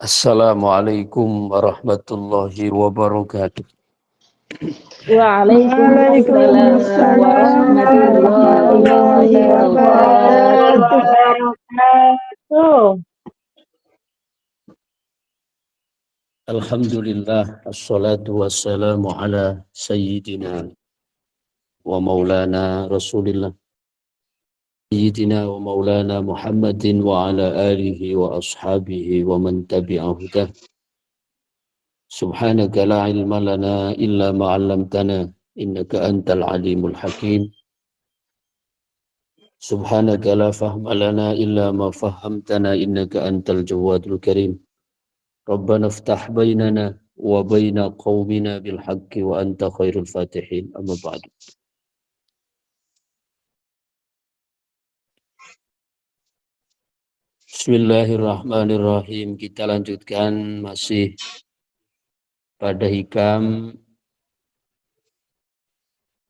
Assalamualaikum warahmatullahi wabarakatuh. Waalaikumsalam warahmatullahi wabarakatuh. Alhamdulillah, assalatu wassalamu ala sayyidina wa maulana rasulillah sayyidina wa maulana Muhammadin wa ala alihi wa ashabihi wa man tabi'ahudah. Subhanaka la ilma lana illa ma'allamtana innaka antal alimul hakim. Subhanaka la fahma lana illa ma fahamtana innaka antal jawadul karim. Rabbana iftah bainana wa baina qaumina bil haqqi wa anta khairul fatihin. Amma ba'du. Bismillahirrahmanirrahim. Kita lanjutkan masih pada hikam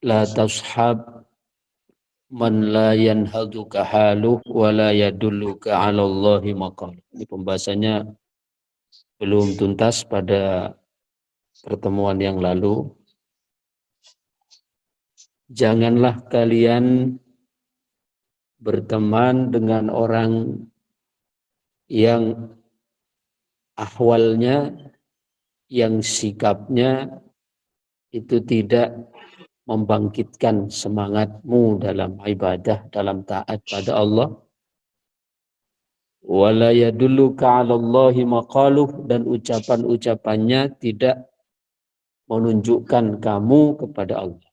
la tashab man la yanhaduka haluh wa la yadulluka ala Allahi maqal. Ini pembahasannya belum tuntas pada pertemuan yang lalu. Janganlah kalian berteman dengan orang yang ahwalnya, yang sikapnya itu tidak membangkitkan semangatmu dalam ibadah, dalam taat pada Allah. Wala yadulluka 'ala Allahi maqaluh, dan ucapan-ucapannya tidak menunjukkan kamu kepada Allah.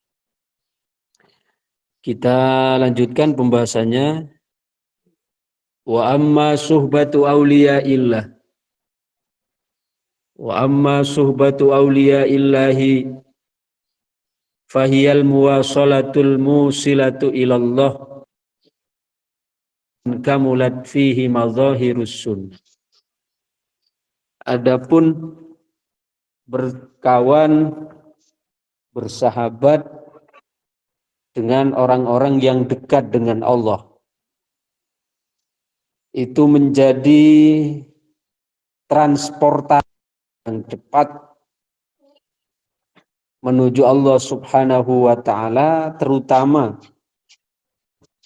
Kita lanjutkan pembahasannya. Wa amma suhbatu awliyaillah. Wa amma suhbatu awliyaillahi fahiyal muwasalatul musilatu ilallah kamulat fihi mazahirus sunnah. Adapun berkawan, bersahabat dengan orang-orang yang dekat dengan Allah, itu menjadi transportasi yang cepat menuju Allah Subhanahu wa ta'ala, terutama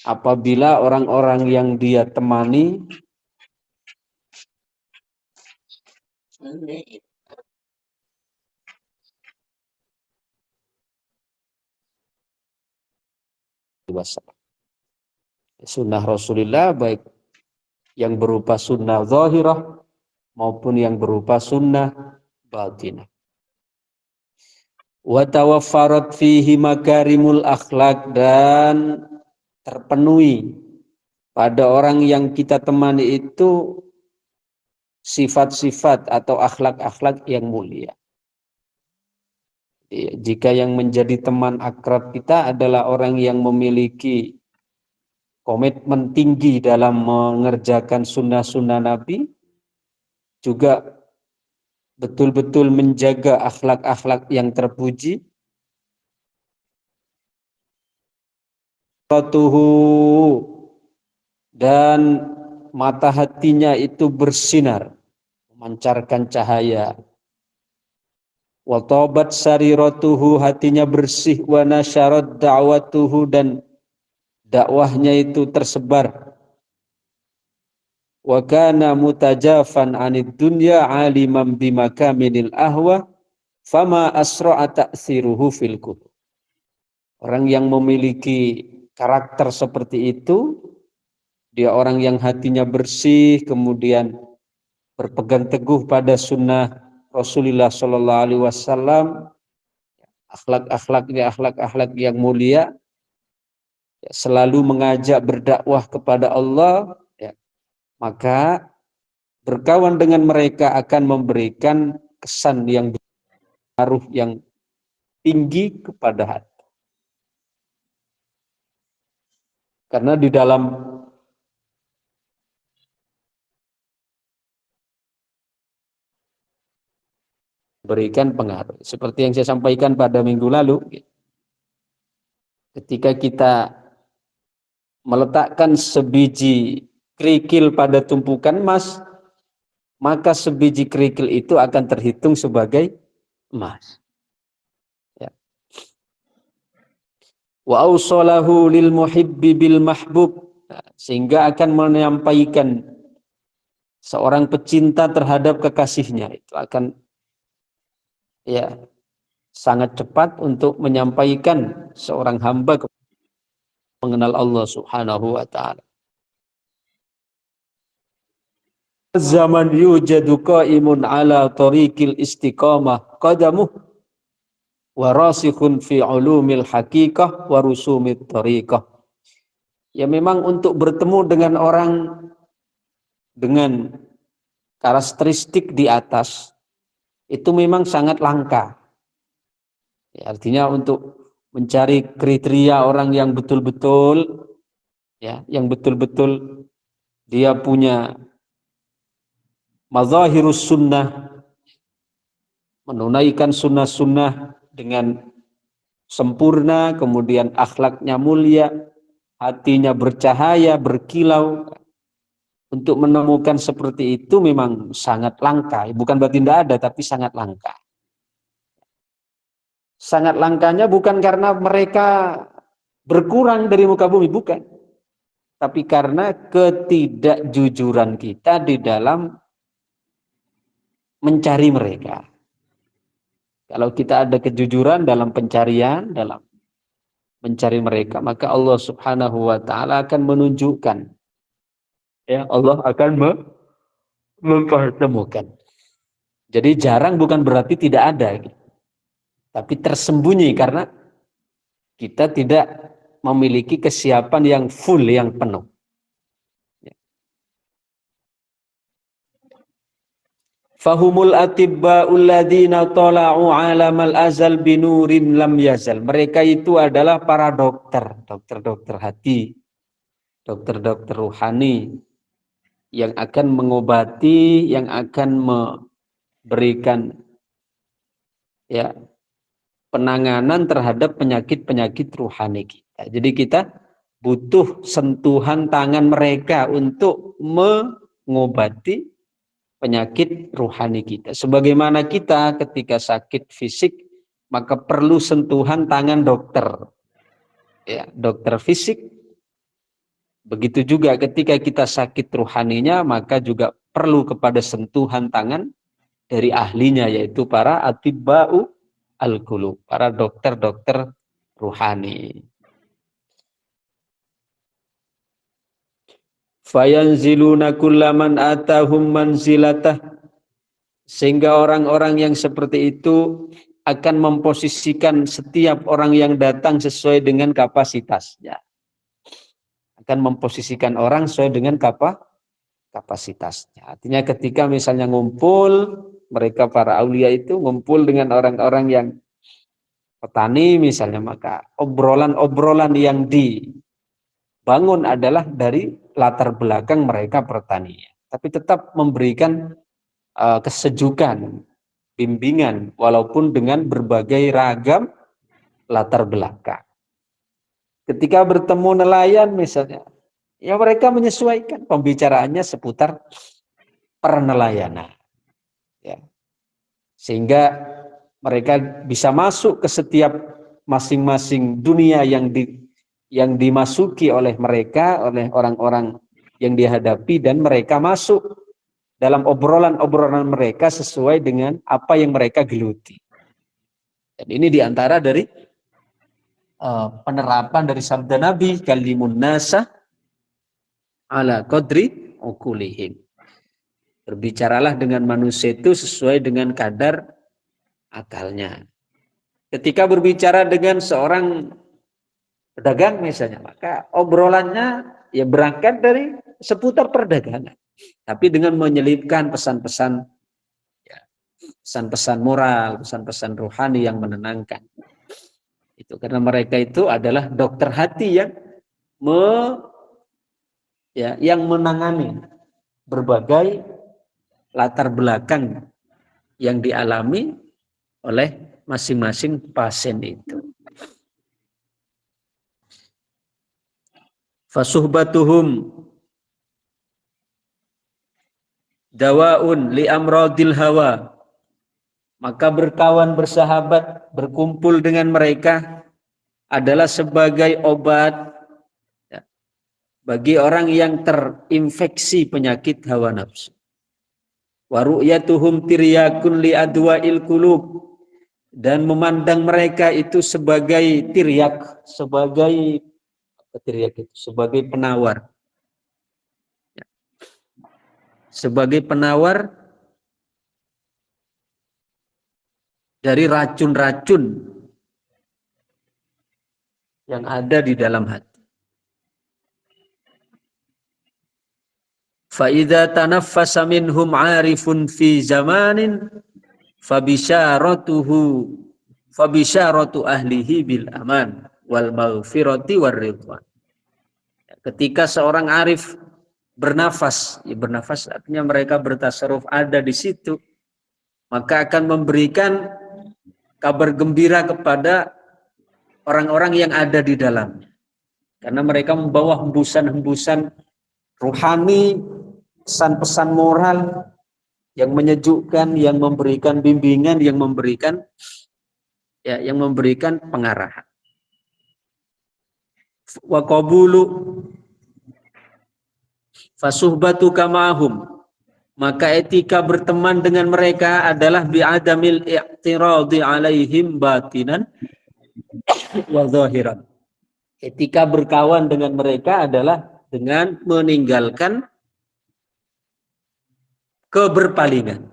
apabila orang-orang yang dia temani sunnah Rasulullah, baik yang berupa sunnah zahirah maupun yang berupa sunnah batinah. Wa tawaffarat fihi makarimul akhlak, dan terpenuhi pada orang yang kita temani itu sifat-sifat atau akhlak-akhlak yang mulia. Jika yang menjadi teman akrab kita adalah orang yang memiliki komitmen tinggi dalam mengerjakan sunnah-sunnah Nabi, juga betul-betul menjaga akhlak-akhlak yang terpuji, dan mata hatinya itu bersinar, memancarkan cahaya. Wa tabat sariratuhu, hatinya bersih. Wa nasyarat da'watuhu, dan dakwahnya itu tersebar. Wa kana mutajafan 'anid dunya 'aliman bimakaminil ahwa fama asra'a ta'thiruhu fil qulub. Orang yang memiliki karakter seperti itu, dia orang yang hatinya bersih, kemudian berpegang teguh pada sunnah Rasulullah Shallallahu Alaihi Wasallam, akhlak-akhlaknya akhlak-akhlak yang mulia, selalu mengajak berdakwah kepada Allah, ya, maka berkawan dengan mereka akan memberikan kesan yang berpengaruh yang tinggi kepada hati. Karena di dalam berikan pengaruh. Seperti yang saya sampaikan pada minggu lalu, ketika kita meletakkan sebiji kerikil pada tumpukan emas, maka sebiji kerikil itu akan terhitung sebagai emas. Ya. Wa ausalahu lil muhibbi bil mahbub, sehingga akan menyampaikan seorang pecinta terhadap kekasihnya itu akan ya sangat cepat untuk menyampaikan seorang hamba mengenal Allah Subhanahu wa taala. Zaman yujadu qaimun ala tariqil istiqamah qadamuh wa rasikhun fi ulumil haqiqah wa rusumit tariqah. Ya memang untuk bertemu dengan orang dengan karakteristik di atas itu memang sangat langka. Ya, artinya untuk mencari kriteria orang yang betul-betul ya, yang betul-betul dia punya mazahirus sunnah, menunaikan sunnah-sunnah dengan sempurna, kemudian akhlaknya mulia, hatinya bercahaya, berkilau. Untuk menemukan seperti itu memang sangat langka. Bukan berarti tidak ada, tapi sangat langka. Sangat langkanya bukan karena mereka berkurang dari muka bumi, bukan. Tapi karena ketidakjujuran kita di dalam mencari mereka. Kalau kita ada kejujuran dalam pencarian, dalam mencari mereka, maka Allah Subhanahu wa taala akan menunjukkan. Ya, Allah akan mempertemukan. Jadi jarang bukan berarti tidak ada, tapi tersembunyi karena kita tidak memiliki kesiapan yang full, yang penuh. Fahumul atibba'ul ladzina tala'u 'alamal azal binurin lam yazal. Mereka itu adalah para dokter, dokter-dokter hati, dokter-dokter ruhani yang akan mengobati, yang akan memberikan ya penanganan terhadap penyakit-penyakit ruhani kita. Jadi kita butuh sentuhan tangan mereka untuk mengobati penyakit ruhani kita. Sebagaimana kita ketika sakit fisik maka perlu sentuhan tangan dokter. Ya, dokter fisik. Begitu juga ketika kita sakit ruhaninya maka juga perlu kepada sentuhan tangan dari ahlinya, yaitu para atibba'u al-qulub, para dokter-dokter ruhani. Fayanziluna kullaman atahum manzilatah, sehingga orang-orang yang seperti itu akan memposisikan setiap orang yang datang sesuai dengan kapasitasnya. Akan memposisikan orang sesuai dengan kapasitasnya. Artinya ketika misalnya ngumpul, mereka para aulia itu ngumpul dengan orang-orang yang petani misalnya, maka obrolan-obrolan yang dibangun adalah dari latar belakang mereka pertanian. Tapi tetap memberikan kesejukan, bimbingan, walaupun dengan berbagai ragam latar belakang. Ketika bertemu nelayan misalnya, ya mereka menyesuaikan pembicaraannya seputar pernelayanan. Ya. Sehingga mereka bisa masuk ke setiap masing-masing dunia yang dimasuki oleh mereka, oleh orang-orang yang dihadapi, dan mereka masuk dalam obrolan-obrolan mereka sesuai dengan apa yang mereka geluti. Dan ini diantara dari penerapan dari sabda Nabi, kalimun nasa ala qadri ukulihim. Berbicaralah dengan manusia itu sesuai dengan kadar akalnya. Ketika berbicara dengan seorang pedagang misalnya, maka obrolannya ya berangkat dari seputar perdagangan, tapi dengan menyelipkan pesan-pesan ya, pesan-pesan moral, pesan-pesan rohani yang menenangkan. Itu karena mereka itu adalah dokter hati yang menangani berbagai latar belakang yang dialami oleh masing-masing pasien itu. Fasuhbatuhum, dawaun li amradil hawa, maka berkawan, bersahabat, berkumpul dengan mereka adalah sebagai obat ya, bagi orang yang terinfeksi penyakit hawa nafsu. Wa ru'yatuhum tiryakun li adwa'il qulub, dan memandang mereka itu sebagai tiryak, sebagai tiryak itu sebagai penawar. Ya. Sebagai penawar dari racun-racun yang ada di dalam hati. Fa idza tanaffasa minhum 'arifun fi zamanin fabisyaratu ahlihi bil aman wal maghfirati war ridwan. Ketika seorang arif bernafas, ya bernafas artinya mereka bertasarruf ada di situ, maka akan memberikan kabar gembira kepada orang-orang yang ada di dalamnya. Karena mereka membawa hembusan-hembusan rohani, pesan-pesan moral yang menyejukkan, yang memberikan bimbingan, yang memberikan pengarahan. Wa qabulu fasuhbatu kamahum, maka etika berteman dengan mereka adalah bi'adamil i'tiradi alaihim batinan wa zahiran. Etika berkawan dengan mereka adalah dengan meninggalkan keberpalingan,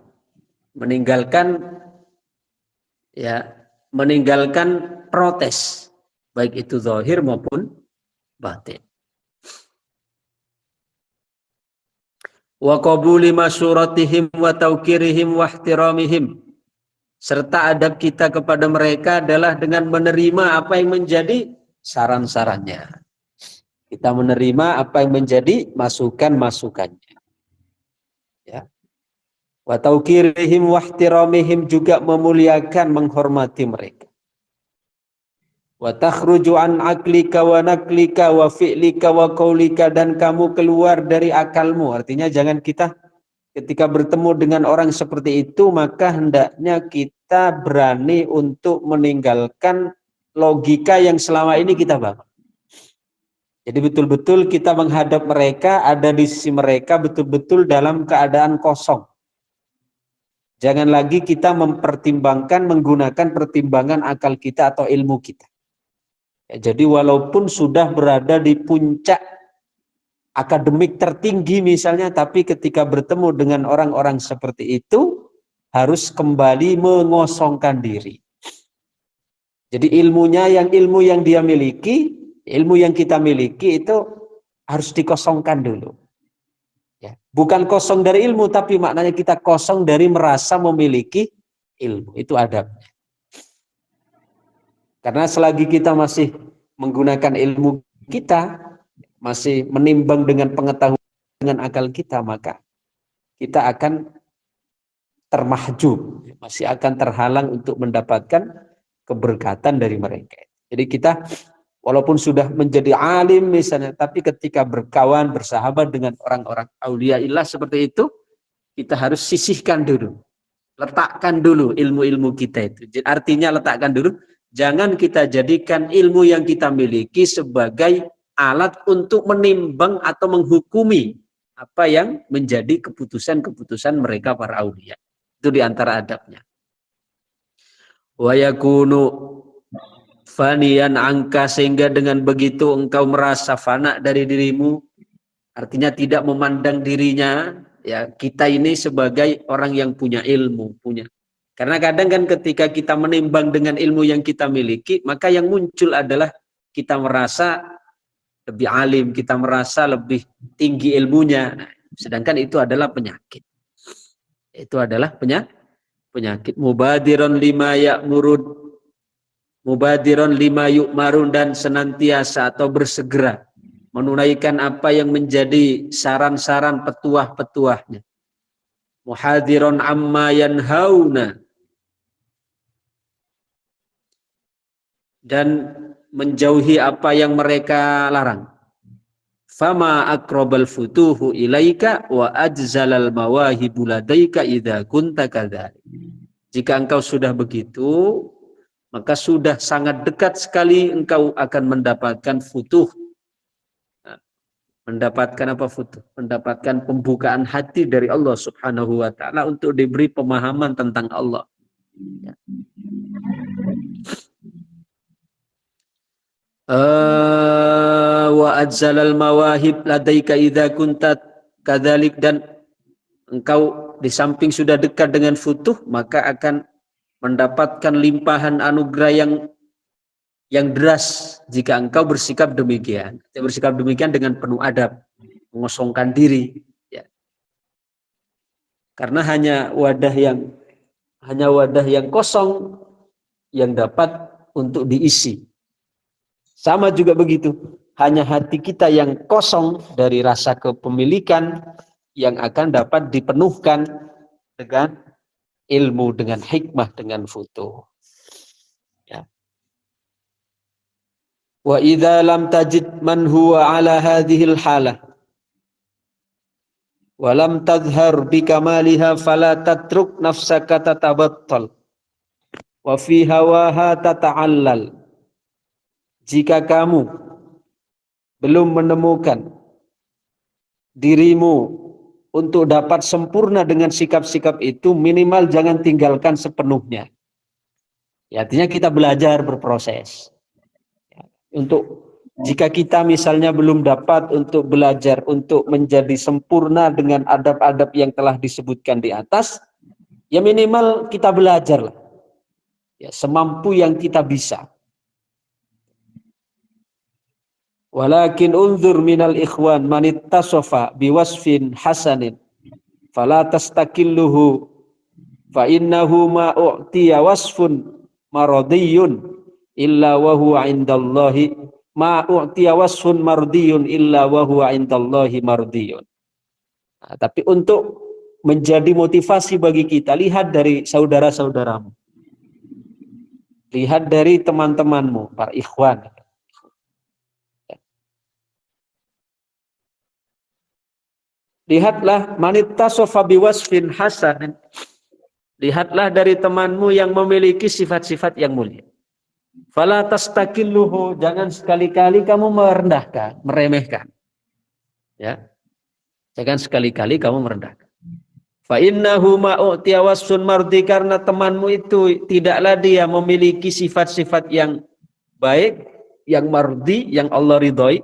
meninggalkan protes, baik itu zahir maupun batin. Wa qabuli masyuratihim wa tawqirihim wa ihtiramihim, serta adab kita kepada mereka adalah dengan menerima apa yang menjadi saran-sarannya. Kita menerima apa yang menjadi masukan-masukannya. Ya. Wa tawqirihim wa ihtiramihim, juga memuliakan, menghormati mereka. Wa takhruju an aklika wa naklika wa fi'lika wa qaulika, dan kamu keluar dari akalmu. Artinya jangan kita ketika bertemu dengan orang seperti itu, maka hendaknya kita berani untuk meninggalkan logika yang selama ini kita bangun. Jadi betul-betul kita menghadap mereka, ada di sisi mereka betul-betul dalam keadaan kosong. Jangan lagi kita mempertimbangkan, menggunakan pertimbangan akal kita atau ilmu kita. Ya, jadi walaupun sudah berada di puncak akademik tertinggi misalnya, tapi ketika bertemu dengan orang-orang seperti itu, harus kembali mengosongkan diri. Jadi ilmu yang dia miliki, ilmu yang kita miliki itu harus dikosongkan dulu. Ya, bukan kosong dari ilmu, tapi maknanya kita kosong dari merasa memiliki ilmu. Itu adabnya. Karena selagi kita masih menggunakan ilmu kita, masih menimbang dengan pengetahuan dengan akal kita, maka kita akan termahjub, masih akan terhalang untuk mendapatkan keberkatan dari mereka. Jadi kita walaupun sudah menjadi alim misalnya, tapi ketika berkawan, bersahabat dengan orang-orang auliaillah seperti itu, kita harus sisihkan dulu, letakkan dulu ilmu-ilmu kita itu. Artinya letakkan dulu, jangan kita jadikan ilmu yang kita miliki sebagai alat untuk menimbang atau menghukumi apa yang menjadi keputusan-keputusan mereka para aulia. Itu diantara adabnya. Wa yakunu faniyan angka, sehingga dengan begitu engkau merasa fana dari dirimu, artinya tidak memandang dirinya, ya kita ini sebagai orang yang punya ilmu, karena kadang kan ketika kita menimbang dengan ilmu yang kita miliki, maka yang muncul adalah kita merasa lebih alim, kita merasa lebih tinggi ilmunya. Nah, sedangkan itu adalah penyakit. Itu adalah penyakit. Mubadiron lima yu'marun, dan senantiasa atau bersegera menunaikan apa yang menjadi saran-saran petuah-petuahnya. Muhadiron amma yanhauna, dan menjauhi apa yang mereka larang. fama aqrabal futuhu ilaika wa ajzalal mawahibu ladaika idza kunta kadzalik. Jika engkau sudah begitu, maka sudah sangat dekat sekali engkau akan mendapatkan futuh. Mendapatkan apa futuh? Mendapatkan pembukaan hati dari Allah Subhanahu wa taala untuk diberi pemahaman tentang Allah. Ya. Wa ajzalal mawahib ladaika idza kunta kadzalik, dan engkau di samping sudah dekat dengan futuh, maka akan mendapatkan limpahan anugerah yang deras jika engkau bersikap demikian. Bersikap demikian dengan penuh adab, mengosongkan diri, ya. Karena hanya wadah yang kosong yang dapat untuk diisi. Sama juga begitu, hanya hati kita yang kosong dari rasa kepemilikan yang akan dapat dipenuhkan dengan ilmu, dengan hikmah, dengan futuh. Ya. Wa idza lam tajid man huwa ala hadhil halah wa lam tadhhar bi kamaliha fala tatruk nafsaka tatabattal wa fi hawaha tata'allal. Jika kamu belum menemukan dirimu untuk dapat sempurna dengan sikap-sikap itu, minimal jangan tinggalkan sepenuhnya. Ya, artinya kita belajar berproses. Untuk jika kita misalnya belum dapat untuk belajar untuk menjadi sempurna dengan adab-adab yang telah disebutkan di atas, ya minimal kita belajarlah. Ya, semampu yang kita bisa. Walakin unzur minal ikhwan manittasofa biwasfin hasanin fala tastakilluhu fa innahu ma u'tiya wasfun maradiyun illa wa huwa indallahi ma u'tiya wasfun mardiyun illa wa huwa indallahi mardiyun. Nah, tapi untuk menjadi motivasi bagi kita, lihat dari saudara-saudaramu, lihat dari teman-temanmu, para ikhwan. Lihatlah manittasofa biwasfin hasan. Lihatlah dari temanmu yang memiliki sifat-sifat yang mulia. Fala tastakilluhu, jangan sekali-kali kamu merendahkan, meremehkan. Ya. Jangan sekali-kali kamu merendahkan. Fa innahu ma u'tiya wasfun mardi, karena temanmu itu tidaklah dia memiliki sifat-sifat yang baik, yang mardi, yang Allah ridhoi,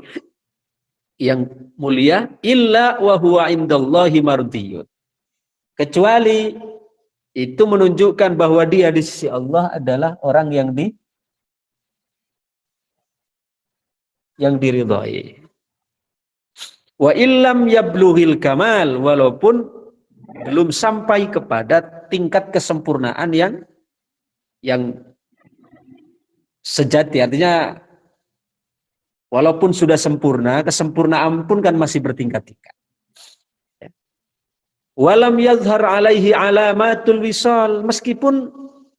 yang mulia, illa wa huwa indallahi mardiyun, kecuali itu menunjukkan bahwa dia di sisi Allah adalah orang yang diridhai. Wa illam yablughil kamal, walaupun belum sampai kepada tingkat kesempurnaan yang sejati, artinya walaupun sudah sempurna, kesempurnaan pun kan masih bertingkat-tingkat. Walam yadhhar alaihi alamatul wisal, meskipun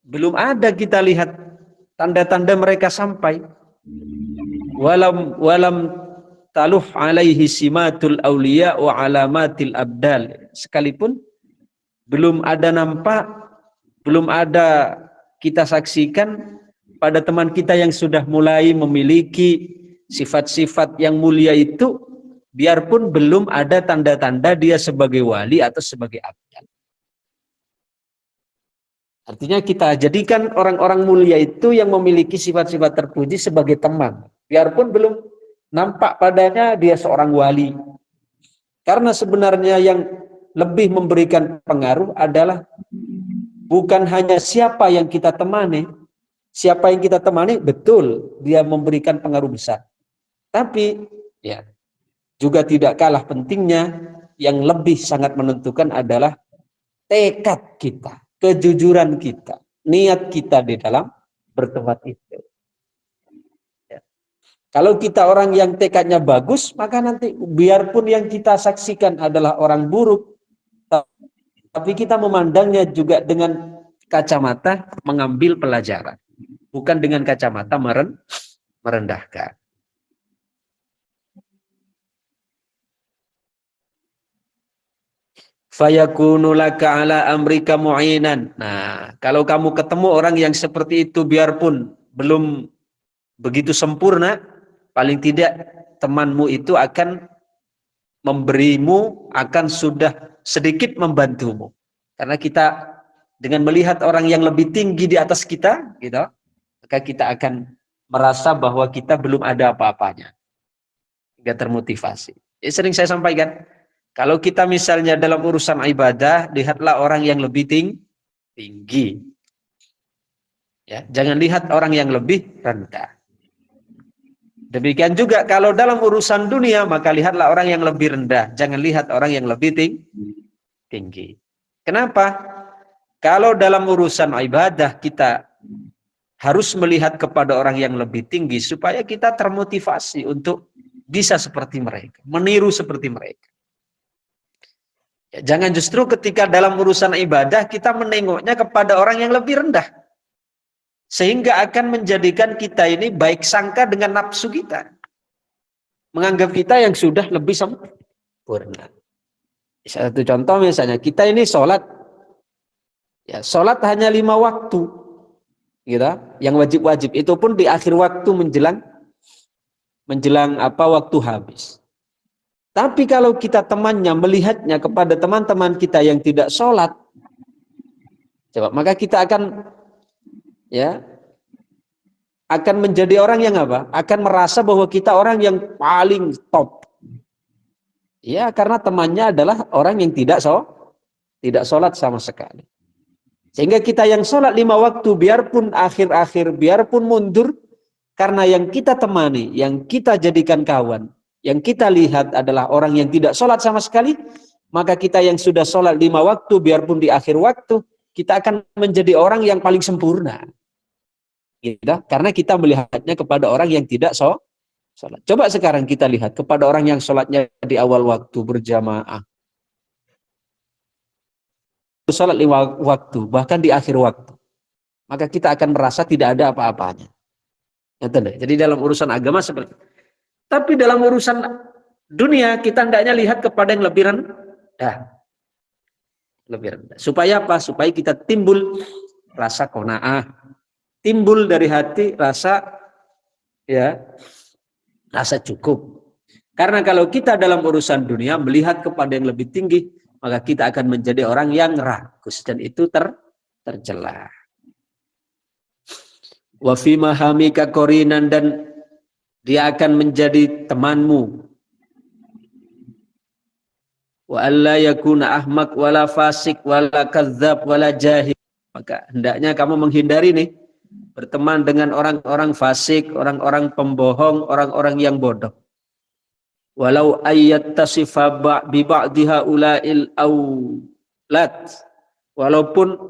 belum ada kita lihat tanda-tanda mereka sampai. Walam taluh alaihi simatul auliya wa alamatil abdal, sekalipun belum ada nampak, belum ada kita saksikan pada teman kita yang sudah mulai memiliki sifat-sifat yang mulia itu, biarpun belum ada tanda-tanda dia sebagai wali atau sebagai abdal. Artinya kita jadikan orang-orang mulia itu yang memiliki sifat-sifat terpuji sebagai teman, biarpun belum nampak padanya dia seorang wali. Karena sebenarnya yang lebih memberikan pengaruh adalah bukan hanya siapa yang kita temani. Siapa yang kita temani, betul dia memberikan pengaruh besar. Tapi ya juga tidak kalah pentingnya, yang lebih sangat menentukan adalah tekad kita, kejujuran kita, niat kita di dalam berteman itu. Ya. Kalau kita orang yang tekadnya bagus, maka nanti biarpun yang kita saksikan adalah orang buruk, tapi kita memandangnya juga dengan kacamata mengambil pelajaran, bukan dengan kacamata merendahkan. fayakunu laka ala amrika mu'inan. Nah, kalau kamu ketemu orang yang seperti itu biarpun belum begitu sempurna, paling tidak temanmu itu akan memberimu, akan sudah sedikit membantumu. Karena kita dengan melihat orang yang lebih tinggi di atas kita, gitu, maka kita akan merasa bahwa kita belum ada apa-apanya. Hingga termotivasi. Ya, sering saya sampaikan, kalau kita misalnya dalam urusan ibadah, lihatlah orang yang lebih tinggi. Ya, jangan lihat orang yang lebih rendah. Demikian juga kalau dalam urusan dunia, maka lihatlah orang yang lebih rendah. Jangan lihat orang yang lebih tinggi. Kenapa? Kalau dalam urusan ibadah kita harus melihat kepada orang yang lebih tinggi supaya kita termotivasi untuk bisa seperti mereka, meniru seperti mereka. Ya, jangan justru ketika dalam urusan ibadah kita menengoknya kepada orang yang lebih rendah. Sehingga akan menjadikan kita ini baik sangka dengan nafsu kita. Menganggap kita yang sudah lebih sempurna. Satu contoh misalnya, kita ini sholat. Ya, sholat hanya 5 waktu. Gitu, yang wajib-wajib itu pun di akhir waktu menjelang waktu habis. Tapi kalau kita temannya melihatnya kepada teman-teman kita yang tidak sholat, coba maka kita akan menjadi orang yang akan merasa bahwa kita orang yang paling top. Ya, karena temannya adalah orang yang tidak sholat sama sekali. Sehingga kita yang sholat 5 waktu, biarpun akhir-akhir, biarpun mundur, karena yang kita temani, yang kita jadikan kawan, yang kita lihat adalah orang yang tidak sholat sama sekali, maka kita yang sudah sholat 5 waktu, biarpun di akhir waktu, kita akan menjadi orang yang paling sempurna. Gitu? Karena kita melihatnya kepada orang yang tidak sholat. Coba sekarang kita lihat kepada orang yang sholatnya di awal waktu berjamaah. Sholat 5 waktu, bahkan di akhir waktu. Maka kita akan merasa tidak ada apa-apanya. Jadi dalam urusan agama seperti itu. Tapi dalam urusan dunia, kita hendaknya lihat kepada yang lebih rendah. Lebih rendah. Supaya apa? Supaya kita timbul rasa qanaah. Timbul dari hati rasa cukup. Karena kalau kita dalam urusan dunia melihat kepada yang lebih tinggi, maka kita akan menjadi orang yang rakus, dan itu tercela. Wa fi mahamika qorinan, dan dia akan menjadi temanmu. Wa alla yakuna ahmak wala fasik wala kadzdzab wala jahil. Maka hendaknya kamu menghindari nih berteman dengan orang-orang fasik, orang-orang pembohong, orang-orang yang bodoh. Walau ayyattasifa bi ba'dha ulail aulat, walaupun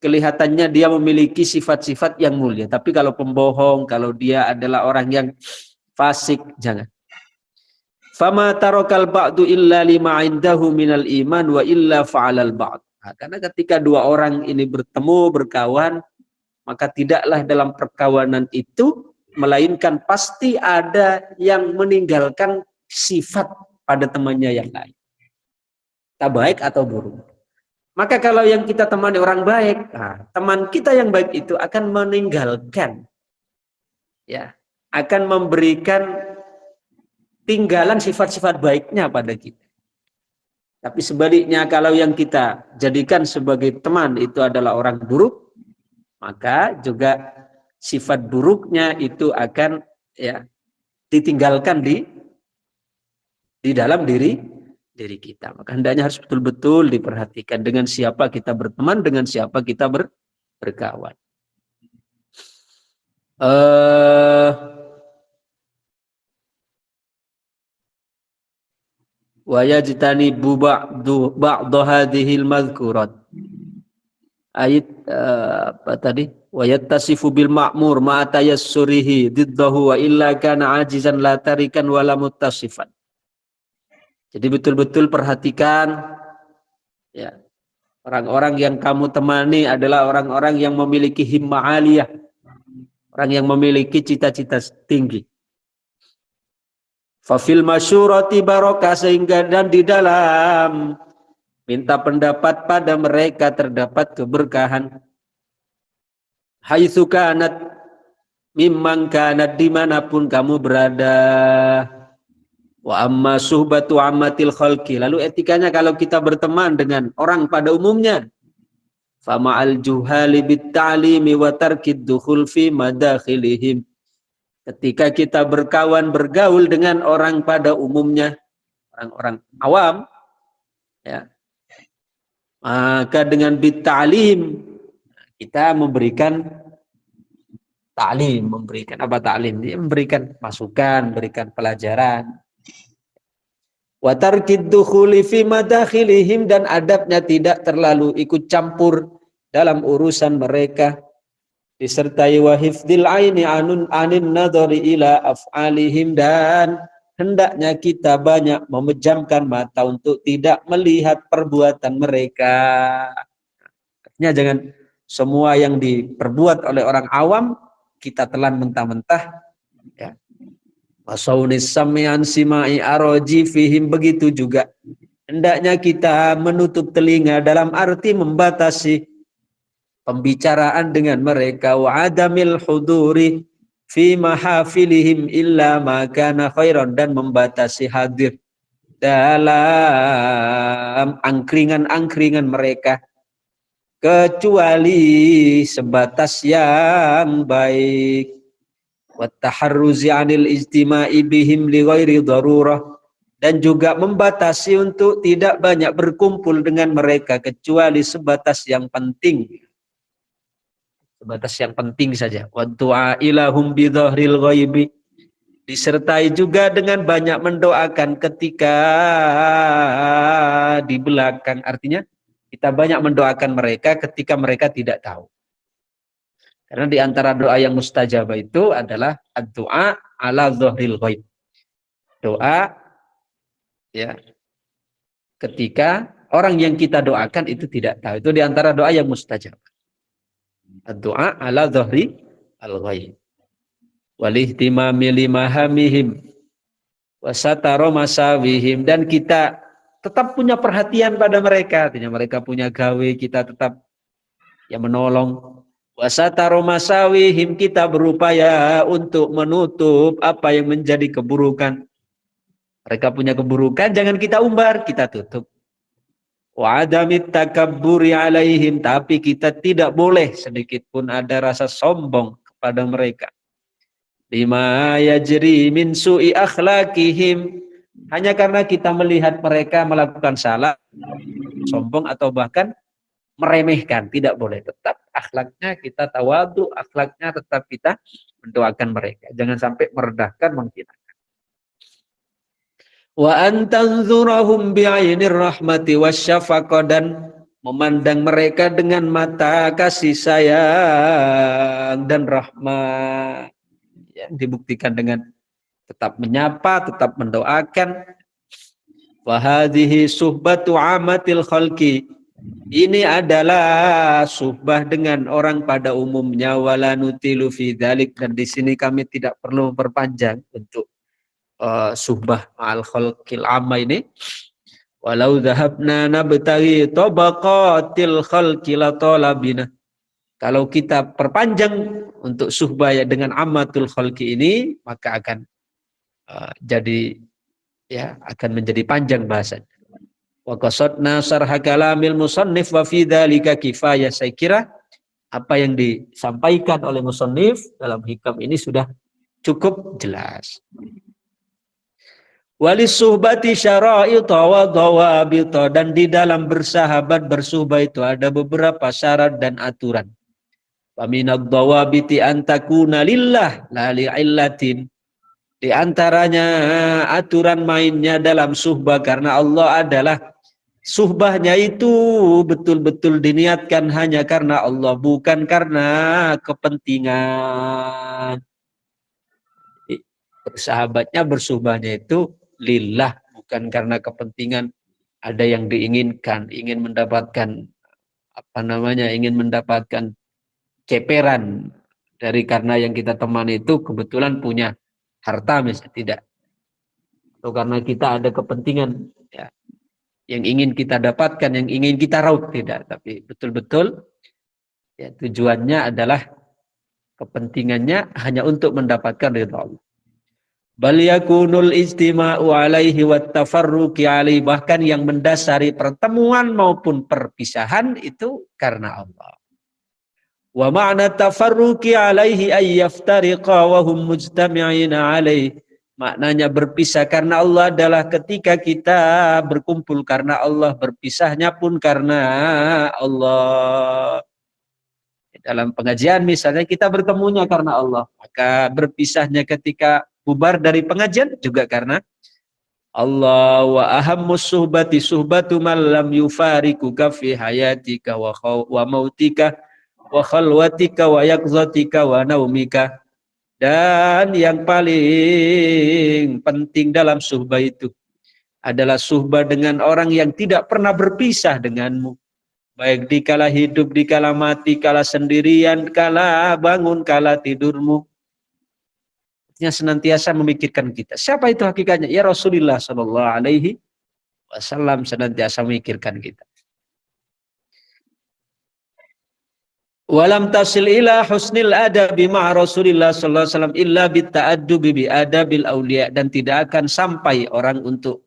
kelihatannya dia memiliki sifat-sifat yang mulia, tapi kalau pembohong, kalau dia adalah orang yang fasik, jangan. Fama tarakal ba'du illa lima indahu minal iman wa illa fa'alal ba'd. Karena ketika dua orang ini bertemu, berkawan, maka tidaklah dalam perkawanan itu melainkan pasti ada yang meninggalkan sifat pada temannya yang lain, tak baik atau buruk. Maka kalau yang kita temani orang baik, teman kita yang baik itu akan meninggalkan, akan memberikan tinggalan sifat-sifat baiknya pada kita. Tapi sebaliknya, kalau yang kita jadikan sebagai teman itu adalah orang buruk, maka juga sifat buruknya itu akan ditinggalkan di dalam diri kita. Maka hendaknya harus betul-betul diperhatikan dengan siapa kita berteman, dengan siapa kita berkawan. Wa yajtanibu ba'du hadhil madhkurat. Ayat apa tadi? Wa yattasifu bil ma'mur ma tayassurihi diddahu wa illa kana ajizan la tarikan wala muttasifan. Jadi betul-betul perhatikan orang-orang yang kamu temani adalah orang-orang yang memiliki himmah aliyah, orang yang memiliki cita-cita tinggi. Fa fil masyurati barakah, sehingga dan di dalam minta pendapat pada mereka terdapat keberkahan. Haitsu kanat, mimman kanat, dimanapun kamu berada. Wa amma suhbatu ammatil khalqi, lalu etikanya kalau kita berteman dengan orang pada umumnya. Fama al juhali bit ta'limi wa tarkid dukhul fi madakhilihim, ketika kita berkawan bergaul dengan orang pada umumnya, orang-orang awam, ya, maka dengan bit ta'lim kita memberikan ta'lim, memberikan apa ta'lim? Dia memberikan masukan, memberikan pelajaran. Wa tarkid dukhuli fi madakhilihim, dan adabnya tidak terlalu ikut campur dalam urusan mereka, disertai wa hifdzil aini anin nadhari ila af'alihim, dan hendaknya kita banyak memejamkan mata untuk tidak melihat perbuatan mereka. Artinya jangan semua yang diperbuat oleh orang awam kita telan mentah-mentah, ya. Wasaunis sami'an simai aroji fihim, begitu juga hendaknya kita menutup telinga dalam arti membatasi pembicaraan dengan mereka. Wa adamil huduri fi mahafilihim illa ma kana khairan, dan membatasi hadir dalam angkringan-angkringan mereka kecuali sebatas yang baik. Wa taharruzi 'anil ijtima'i bihim li ghairi darurah, dan juga membatasi untuk tidak banyak berkumpul dengan mereka kecuali sebatas yang penting. Sebatas yang penting saja. Wa du'a ilahum bi dhahril ghaibi, disertai juga dengan banyak mendoakan ketika di belakang. Artinya kita banyak mendoakan mereka ketika mereka tidak tahu. Karena di antara doa yang mustajabah itu adalah ad-du'a ala dhahril ghaib. Doa, ya, ketika orang yang kita doakan itu tidak tahu. Itu di antara doa yang mustajabah. Ad-du'a ala dhahri al-ghaib. Wal ihtimami limahamihim wa satara masawihim, dan kita tetap punya perhatian pada mereka. Artinya mereka punya gawe, kita tetap yang menolong. Wasataro masawihim, kita berupaya untuk menutup apa yang menjadi keburukan. Mereka punya keburukan, jangan kita umbar, kita tutup. Wa adamit takabburi alaihim, tapi kita tidak boleh sedikit pun ada rasa sombong kepada mereka. Lima yajri min su'i akhlaqihim, hanya karena kita melihat mereka melakukan salah, sombong atau bahkan meremehkan, tidak boleh. Tetap akhlaknya kita tawadu, akhlaknya tetap kita mendoakan mereka. Jangan sampai merendahkan, menghinakan. Wa antanzurahum bi'ainir rahmati wasyafaqah, dan memandang mereka dengan mata kasih sayang dan rahmat. Ya, dibuktikan dengan tetap menyapa, tetap mendoakan. Wa hadhihi suhbatu amatil khalqi, ini adalah suhbah dengan orang pada umumnya. Wala nutilu fi dzalik, dan di sini kami tidak perlu memperpanjang untuk suhbah ma'al khalqil amma ini. Walau dhahabna nabtaghi tabaqatil khalqi la talabina, kalau kita perpanjang untuk suhbah ya dengan ammatul khalqi ini, maka akan jadi, ya, akan menjadi panjang bahasan. Wa qasadna sarha kalamil musannif wa fi dzalika kifayah. Saya kira apa yang disampaikan oleh musannif dalam hikam ini sudah cukup jelas. Walis suhbati syara'it wa dhawabit, dan di dalam bersahabat bersuhbah itu ada beberapa syarat dan aturan. Wa minad dhawabiti an takuna lillah la li'illatin, di antaranya aturan mainnya dalam suhbah karena Allah adalah suhbahnya itu betul-betul diniatkan hanya karena Allah, bukan karena kepentingan. Bersahabatnya, bersuhbahnya itu lillah, bukan karena kepentingan ada yang diinginkan, ingin mendapatkan ingin mendapatkan ceperan dari karena yang kita temani itu kebetulan punya harta misalnya, tidak. Atau karena kita ada kepentingan, ya, yang ingin kita dapatkan, yang ingin kita raup, tidak, tapi betul-betul ya tujuannya adalah kepentingannya hanya untuk mendapatkan ridha Allah. Bal yakunul ijtima'u alaihi wat tafarruqi alaihi, bahkan yang mendasari pertemuan maupun perpisahan itu karena Allah. Wa ma'na tafarruqi alaihi ay yaftariqa wa hum mujtami'ina alaihi. Maknanya berpisah karena Allah adalah ketika kita berkumpul karena Allah, berpisahnya pun karena Allah. Dalam pengajian misalnya kita bertemunya karena Allah, maka berpisahnya ketika bubar dari pengajian juga karena Allah. Wa ahammus suhbati suhbatu man lam yufarikuka fi hayatika wa mautika wa khalwatika wa yaqzatika wa naumika. Dan yang paling penting dalam suhbah itu adalah suhbah dengan orang yang tidak pernah berpisah denganmu, baik dikala hidup, dikala mati, kala sendirian, kala bangun, kala tidurmu. Yang senantiasa memikirkan kita. Siapa itu hakikatnya? Ya Rasulullah Shallallahu Alaihi Wasallam senantiasa memikirkan kita. Walam tasil ila husnil adabi ma'a Rasulillah sallallahu alaihi wasallam illa bitta'addubi bi adabil auliya, dan tidak akan sampai orang untuk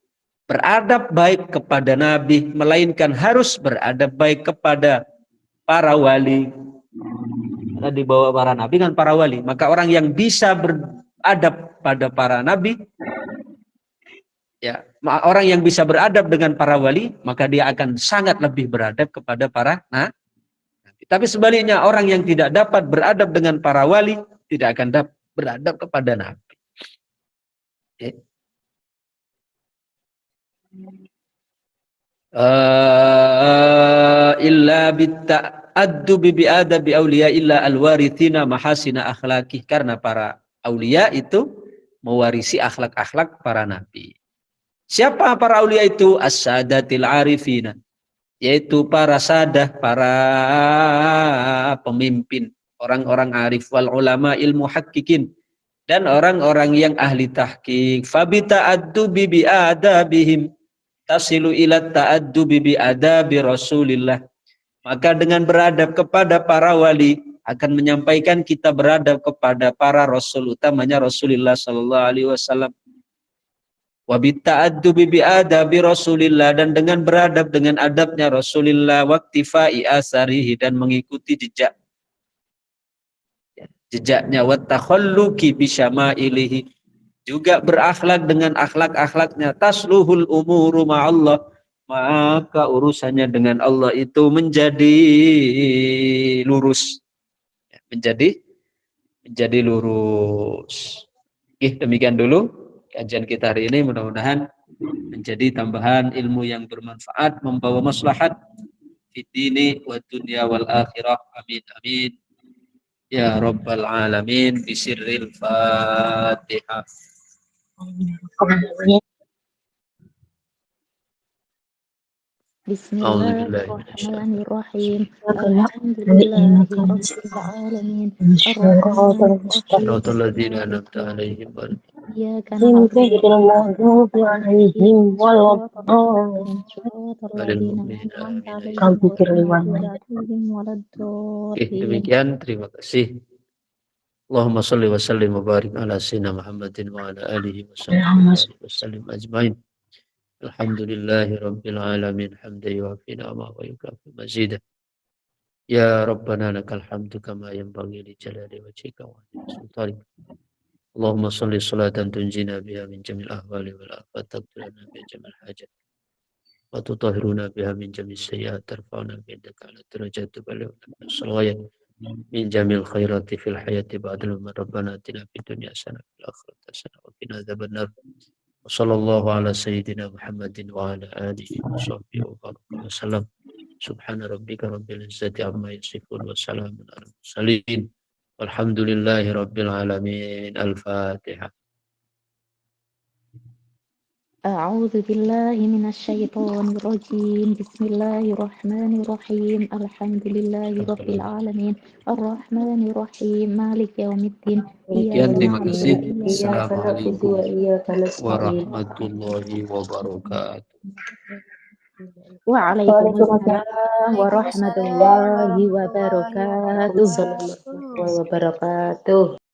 beradab baik kepada Nabi melainkan harus beradab baik kepada para wali. Karena di bawah para nabi kan para wali, maka orang yang bisa beradab pada para nabi, ya, orang yang bisa beradab dengan para wali, maka dia akan sangat lebih beradab kepada para nabi. Tapi sebaliknya orang yang tidak dapat beradab dengan para wali tidak akan dapat beradab kepada Nabi. Okay. Illa bitta'addubi bi'adabi awliya illa alwarithina mahasina akhlaqih, karena para aulia itu mewarisi akhlak-akhlak para nabi. Siapa para aulia itu? As-sadatil arifina, yaitu para sadah, para pemimpin, orang-orang arif, wal ulama ilmu hakikin, dan orang-orang yang ahli tahqiq. Fabita addubi bi adabihim tasilu ila ta'addubi bi adabi Rasulillah. Maka dengan beradab kepada para wali akan menyampaikan kita beradab kepada para rasul, utamanya Rasulullah sallallahu alaihi wasallam. Wa bitta'addubi bi adabi Rasulillah, dan dengan beradab dengan adabnya Rasulullah, waqtifai asarihi, dan mengikuti jejaknya, wa takhalluqi bi syama'ilihi, juga berakhlak dengan akhlak-akhlaknya. Tasluhul umuru ma'allah, maka urusannya dengan Allah itu menjadi lurus, menjadi lurus. Oke, demikian dulu kajian kita hari ini, mudah-mudahan menjadi tambahan ilmu yang bermanfaat, membawa maslahat fid dini wa dunya wal akhirah. Amin amin ya rabbal alamin. Bisirril Fatihah. Bismillahirrahmanirrahim. Alhamdulillahirabbil alamin. Shiratal ladzina an'amta 'alaihim iyyaka na'budu wa iyyaka nasta'in. Demikian, terima kasih. Allahumma salli wa sallim wa barik ala sayyidina Muhammadin wa ala alihi wa sahbihi wa sallim ajmain. Alhamdulillahi rabbil alamin, hamdan yuwafi ni'amahu wa yukafi mazidah. Ya Rabbana lakal hamdu kama yanbaghi li jalali wajhika wa sultanik. Allahumma salli salatan tunjina biha min jamil ahwali wal afat, taqdirana biha jamil hajat, wa tutahhiruna biha min jamil sayyi'at, tarfa'una biha ala darajat, tuballighuna biha salawat min jamil khairati fil hayati ba'dal maut. Rabbana atina fid dunya hasanah wa fil akhirati hasanah wa qina adzabannar. Wassallallahu ala sayyidina Muhammadin wa ala alihi wa sahbihi wa baraka wa sallam. Subhana rabbika rabbil izzati amma yasifun wa salamun ala mursalin walhamdulillahi rabbil alamin. Al-Fatihah. A'udzu billahi minasyaitonir rajim. Bismillahirrahmanirrahim. Alhamdulillahirabbil alamin. Arrahmanir rahim. Maliki yaumiddin. Terima kasih. Assalamualaikum warahmatullahi wabarakatuh. Waalaikumsalam warahmatullahi wabarakatuh. Waalaikumsalam warahmatullahi wabarakatuh.